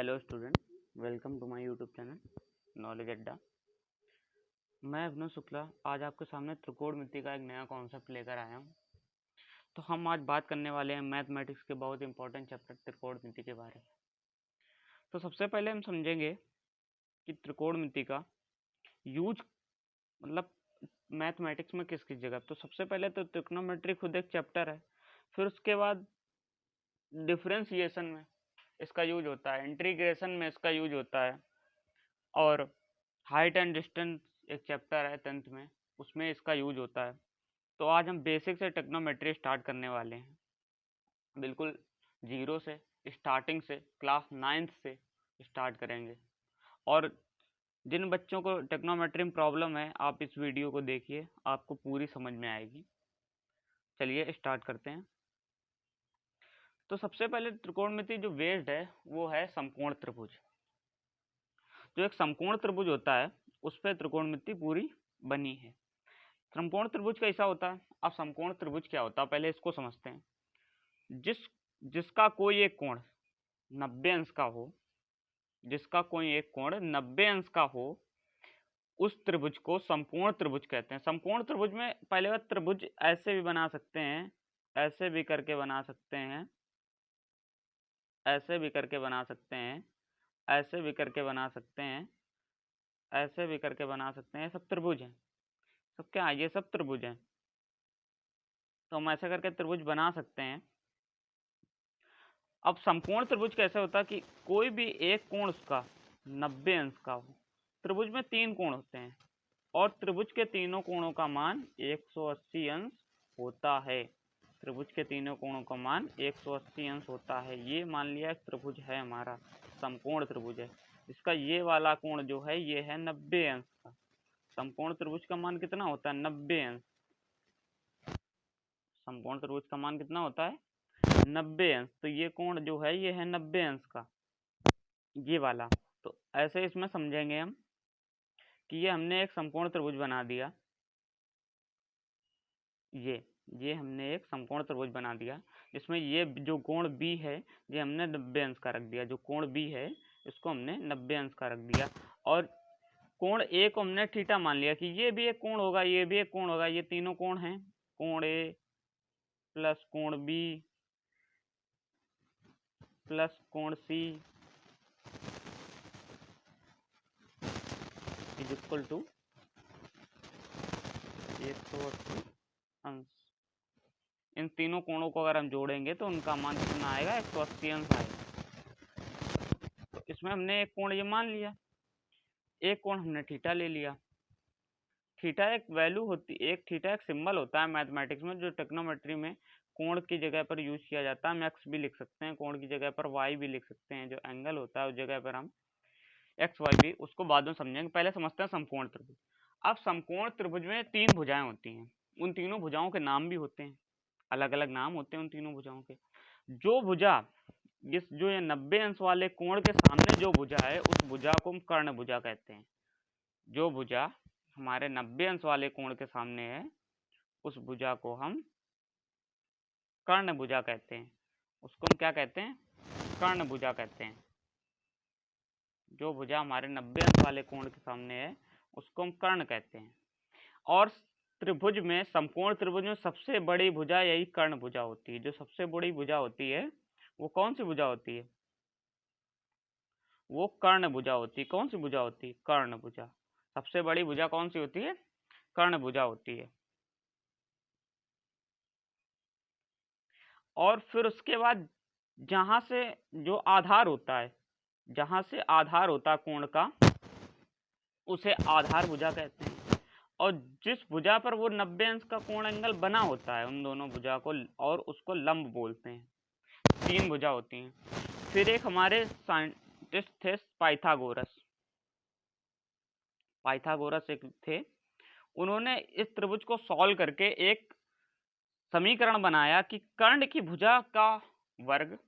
Hello student, welcome to my YouTube channel knowledge Adda. मैं अभिनव शुक्ला आज आपके सामने त्रिकोणमिति का एक नया कॉन्सेप्ट लेकर आया हूँ। तो हम आज बात करने वाले हैं मैथमेटिक्स के बहुत इंपॉर्टेंट चैप्टर त्रिकोणमिति के बारे में। तो सबसे पहले हम समझेंगे कि त्रिकोणमिति का यूज मतलब मैथमेटिक्स में किस किस जगह। तो सबसे पहले तो त्रिकोणोमेट्री खुद एक चैप्टर है, फिर उसके बाद डिफरेंशिएशन में इसका यूज होता है, इंटीग्रेशन में इसका यूज होता है, और हाइट एंड डिस्टेंस एक चैप्टर है 10th में, उसमें इसका यूज होता है। तो आज हम बेसिक से ट्रिग्नोमेट्री स्टार्ट करने वाले हैं, बिल्कुल जीरो से, स्टार्टिंग से, क्लास 9th से स्टार्ट करेंगे। और जिन बच्चों को ट्रिग्नोमेट्री में प्रॉब्लम है, आप इस वीडियो को देखिए, आपको पूरी समझ में आएगी। चलिए स्टार्ट करते हैं। तो सबसे पहले त्रिकोणमिति जो बेस्ड है वो है समकोण त्रिभुज। जो एक समकोण त्रिभुज होता है उस पर त्रिकोणमिति पूरी बनी है। समकोण त्रिभुज कैसा होता है? अब समकोण त्रिभुज क्या होता है पहले इसको समझते हैं। जिसका कोई एक कोण 90 अंश का हो, जिसका कोई एक कोण 90 अंश का हो, उस त्रिभुज को समकोण त्रिभुज कहते हैं। समकोण त्रिभुज में पहले बात, त्रिभुज ऐसे भी बना सकते हैं, ऐसे भी करके बना सकते हैं, ऐसे भी करके बना सकते हैं, ऐसे भी करके बना सकते हैं, ऐसे भी करके बना सकते हैं। सब त्रिभुज हैं, सब क्या है? ये सब त्रिभुज हैं। तो हम ऐसे करके त्रिभुज बना सकते हैं। अब समकोण त्रिभुज कैसे होता है कि कोई भी एक कोण उसका 90 अंश का हो। त्रिभुज में 3 कोण होते हैं और त्रिभुज के तीनों कोणों का मान 180 अंश होता है। त्रिभुज के तीनों कोणों का मान 180 अंश होता है। ये मान लिया त्रिभुज है हमारा, समकोण त्रिभुज है। इसका ये वाला कोण जो है ये है 90 अंश का। समकोण त्रिभुज का मान कितना होता है? 90 अंश। समकोण त्रिभुज का मान कितना होता है? 90 अंश। तो ये कोण जो है ये है 90 अंश का, ये वाला। तो ऐसे इसमें समझेंगे हम कि ये हमने एक समकोण त्रिभुज बना दिया। ये हमने एक समकोण त्रिभुज बना दिया जिसमें ये जो कोण B है ये हमने 90 अंश का रख दिया। जो कोण B है इसको हमने 90 अंश का रख दिया। और कोण A को हमने थीटा मान लिया कि ये भी एक कोण होगा, ये भी एक कोण होगा। ये तीनों कोण हैं, कोण A प्लस कोण B प्लस कोण C इज इक्वल टू 180 अंश। इन तीनों कोणों को अगर हम जोड़ेंगे तो उनका मान कितना आएगा? 180 अंश आएगा। तो इसमें हमने एक कोण ये मान लिया, एक कोण हमने थीटा ले लिया। थीटा एक वैल्यू होती, एक थीटा एक सिंबल होता है मैथमेटिक्स में, जो ट्रिग्नोमेट्री में कोण की जगह पर यूज किया जाता है। हम एक्स भी लिख सकते हैं, कोण की जगह पर वाई भी लिख सकते हैं। जो एंगल होता है उस जगह पर हम एक्स वाई भी, उसको बाद में समझेंगे। पहले समझते हैं समकोण त्रिभुज। अब समकोण त्रिभुज में 3 भुजाएं होती हैं। उन तीनों भुजाओं के नाम भी होते हैं, अलग अलग नाम होते हैं उन तीनों भुजाओं के। जो भुजा जो ये 90 अंश वाले कोण के सामने जो भुजा है उस भुजा को हम कर्ण भुजा कहते हैं। जो भुजा हमारे 90 अंश वाले कोण के सामने है उस भुजा को हम कर्ण भुजा कहते हैं। उसको हम क्या कहते हैं? कर्ण भुजा कहते हैं। जो भुजा हमारे 90 अंश वाले कोण के सामने है उसको हम कर्ण कहते हैं। और त्रिभुज में, समकोण त्रिभुज में सबसे बड़ी भुजा यही कर्ण भुजा होती है। जो सबसे बड़ी भुजा होती है वो कौन सी भुजा होती है? वो कर्ण भुजा होती है। कौन सी भुजा होती है? कर्ण भुजा। सबसे बड़ी भुजा कौन सी होती है? कर्ण भुजा होती है। और फिर उसके बाद जहां से जो आधार होता है, जहां से आधार होता है कोण का, उसे आधार भुजा कहते हैं। और जिस भुजा पर वो 90 अंश का कोण एंगल बना होता है उन दोनों भुजा को, और उसको लंब बोलते हैं। 3 भुजा होती हैं। फिर एक हमारे साइंटिस्ट थे पाइथागोरस। पाइथागोरस एक थे, उन्होंने इस त्रिभुज को सॉल्व करके एक समीकरण बनाया कि कर्ण की भुजा का वर्ग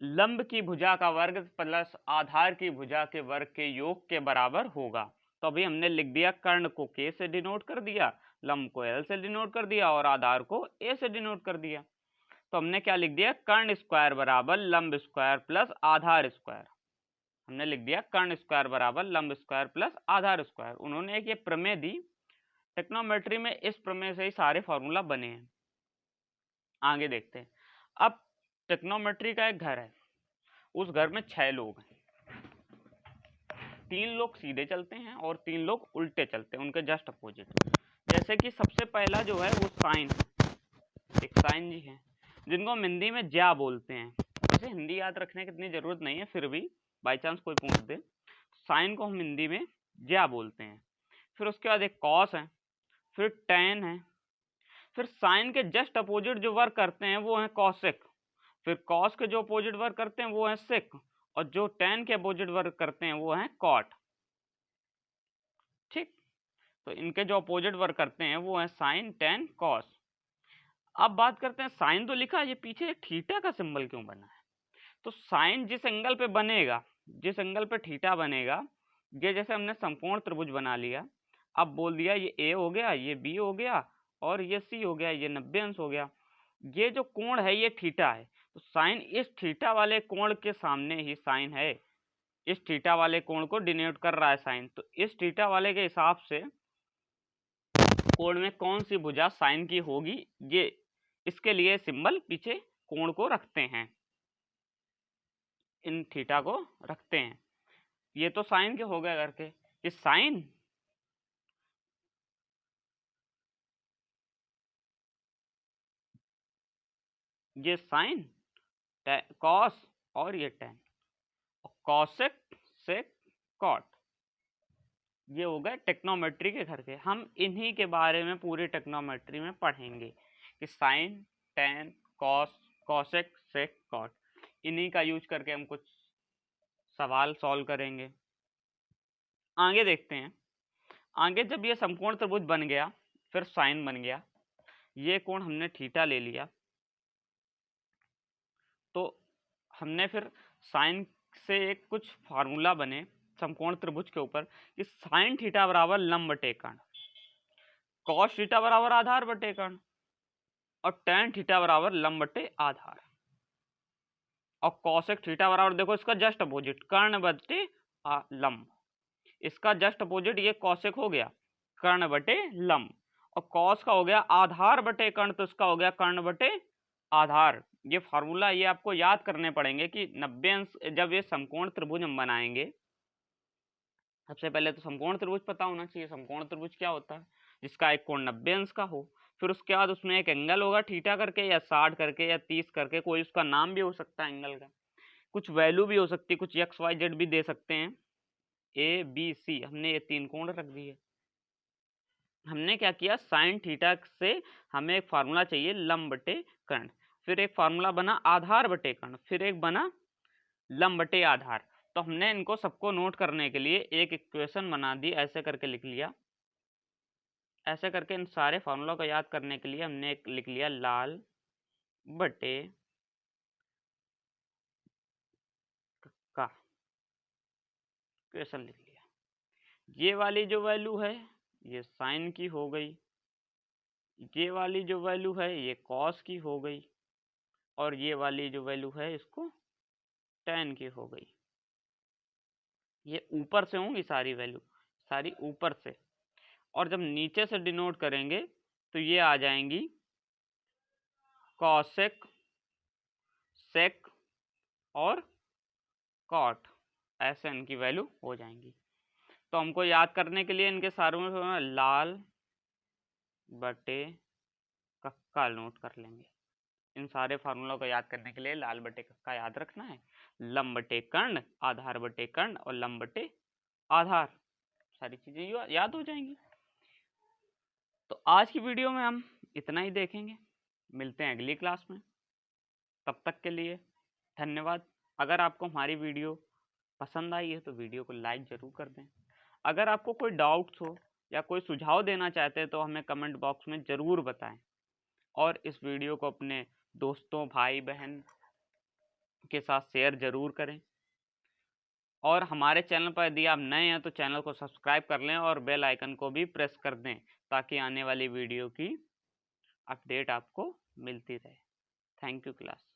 लंब की भुजा का वर्ग प्लस आधार की भुजा के वर्ग के योग के बराबर होगा। तो अभी हमने लिख दिया, कर्ण को K से डिनोट कर दिया, लंब को L से डिनोट कर दिया और आधार को A से डिनोट कर दिया। तो हमने क्या लिख दिया, कर्ण स्क्वायर बराबर लंब स्क्वायर प्लस आधार स्क्वायर। हमने लिख दिया कर्ण स्क्वायर बराबर लंब स्क्वायर प्लस आधार स्क्वायर। उन्होंने एक ये प्रमेय दी, ट्रिग्नोमेट्री में इस प्रमेय से ही सारे फॉर्मूला बने हैं। आगे देखते हैं। अब ट्रिग्नोमेट्री का एक घर है, उस घर में 6 लोग हैं। 3 लोग सीधे चलते हैं और 3 लोग उल्टे चलते हैं, उनके जस्ट अपोजिट। जैसे कि सबसे पहला जो है वो साइन, एक साइन जी है, जिनको हम हिंदी में ज्या बोलते हैं। वैसे हिंदी याद रखने की इतनी जरूरत नहीं है, फिर भी बाई चांस कोई पूछ दे, साइन को हम हिंदी में ज्या बोलते हैं। फिर उसके बाद एक कॉस है, फिर टैन है, फिर साइन के जस्ट अपोजिट जो वर्क करते हैं वो है कॉसेक, फिर कॉस के जो अपोजिट वर्क करते हैं वो है सेक, और जो टैन के अपोजिट वर्क करते हैं वो है कॉट। ठीक, तो इनके जो अपोजिट वर्क करते हैं वो है साइन, टैन, कॉस। अब बात करते हैं, साइन तो लिखा है, ये पीछे थीटा का सिंबल क्यों बना है? तो साइन जिस एंगल पे बनेगा, जिस एंगल पे थीटा बनेगा, ये जैसे हमने समकोण त्रिभुज बना लिया, अब बोल दिया ये ए हो गया, ये बी हो गया और ये सी हो गया, ये 90 अंश हो गया। ये जो कोण है ये थीटा है, तो साइन इस थीटा वाले कोण के सामने ही साइन है, इस थीटा वाले कोण को डिनोट कर रहा है साइन। तो इस थीटा वाले के हिसाब से कोण में कौन सी भुजा साइन की होगी, ये इसके लिए सिंबल पीछे कोण को रखते हैं, इन थीटा को रखते हैं। ये तो साइन के हो गए करके, ये साइन, ये साइन, कॉस और ये टैन, कॉसेक, सेक, कॉट, ये हो गए टेक्नोमेट्री के घर के। हम इन्हीं के बारे में पूरी टेक्नोमेट्री में पढ़ेंगे कि साइन, टैन, कॉस, कॉसेक, सेक, कॉट, इन्हीं का यूज करके हम कुछ सवाल सॉल्व करेंगे। आगे देखते हैं। आगे जब ये समकोण त्रिभुज बन गया, फिर साइन बन गया, ये कोण हमने थीटा ले लिया, तो हमने फिर साइन से एक कुछ फार्मूला बने समकोण त्रिभुज के ऊपर कि साइन थीटा बराबर लंब बटे कर्ण, कॉस थीटा बराबर आधार बटे कर्ण, और टैन थीटा बराबर लंब बटे आधार, और कॉसेक थीटा बराबर देखो इसका जस्ट अपोजिट कर्ण बटे लंब, इसका जस्ट अपोजिट ये कॉसेक हो गया कर्ण बटे लंब, और कॉस का हो गया आधार बटे कर्ण, तो इसका हो गया कर्ण बटे आधार। ये फार्मूला ये आपको याद करने पड़ेंगे कि 90 अंश, जब ये समकोण त्रिभुज हम बनाएंगे, सबसे पहले तो समकोण त्रिभुज पता होना चाहिए। समकोण त्रिभुज क्या होता है? जिसका एक कोण 90 अंश का हो, फिर उसके बाद उसमें एक एंगल होगा थीटा करके या 60 करके या 30 करके, कोई उसका नाम भी हो सकता है एंगल का, कुछ वैल्यू भी हो सकती है, कुछ एक्स वाई जेड भी दे सकते हैं, ए बी सी। हमने ये 3 कोण रख दिए। हमने क्या किया, साइन थीटा से हमें एक फार्मूला चाहिए लंब बटे कर्ण, फिर एक फार्मूला बना आधार बटे कर्ण, फिर एक बना लंब बटे आधार। तो हमने इनको सबको नोट करने के लिए एक इक्वेशन बना दी, ऐसे करके लिख लिया। ऐसे करके इन सारे फार्मूला को याद करने के लिए हमने एक लिख लिया लाल बटे का, इक्वेशन लिख लिया। ये वाली जो वैल्यू है ये साइन की हो गई, ये वाली जो वैल्यू है ये कॉस की हो गई, और ये वाली जो वैल्यू है इसको टैन की हो गई। ये ऊपर से होंगी सारी वैल्यू, सारी ऊपर से, और जब नीचे से डिनोट करेंगे तो ये आ जाएंगी कॉसेक, सेक और कॉट, ऐसे इनकी वैल्यू हो जाएंगी। तो हमको याद करने के लिए इनके सारों में लाल बटे कक्का नोट कर लेंगे। इन सारे फार्मूलों को याद करने के लिए लाल बटे कक्का याद रखना है, लंब बटे कर्ण, आधार बटे कर्ण और लंब बटे आधार, सारी चीजें याद हो जाएंगी। तो आज की वीडियो में हम इतना ही देखेंगे, मिलते हैं अगली क्लास में। तब तक के लिए धन्यवाद। अगर आपको हमारी वीडियो पसंद आई है तो वीडियो को लाइक ज़रूर कर दें। अगर आपको कोई डाउट्स हो या कोई सुझाव देना चाहते हैं तो हमें कमेंट बॉक्स में ज़रूर बताएं, और इस वीडियो को अपने दोस्तों, भाई बहन के साथ शेयर ज़रूर करें। और हमारे चैनल पर यदि आप नए हैं तो चैनल को सब्सक्राइब कर लें और बेल आइकन को भी प्रेस कर दें, ताकि आने वाली वीडियो की अपडेट आपको मिलती रहे। Thank you class.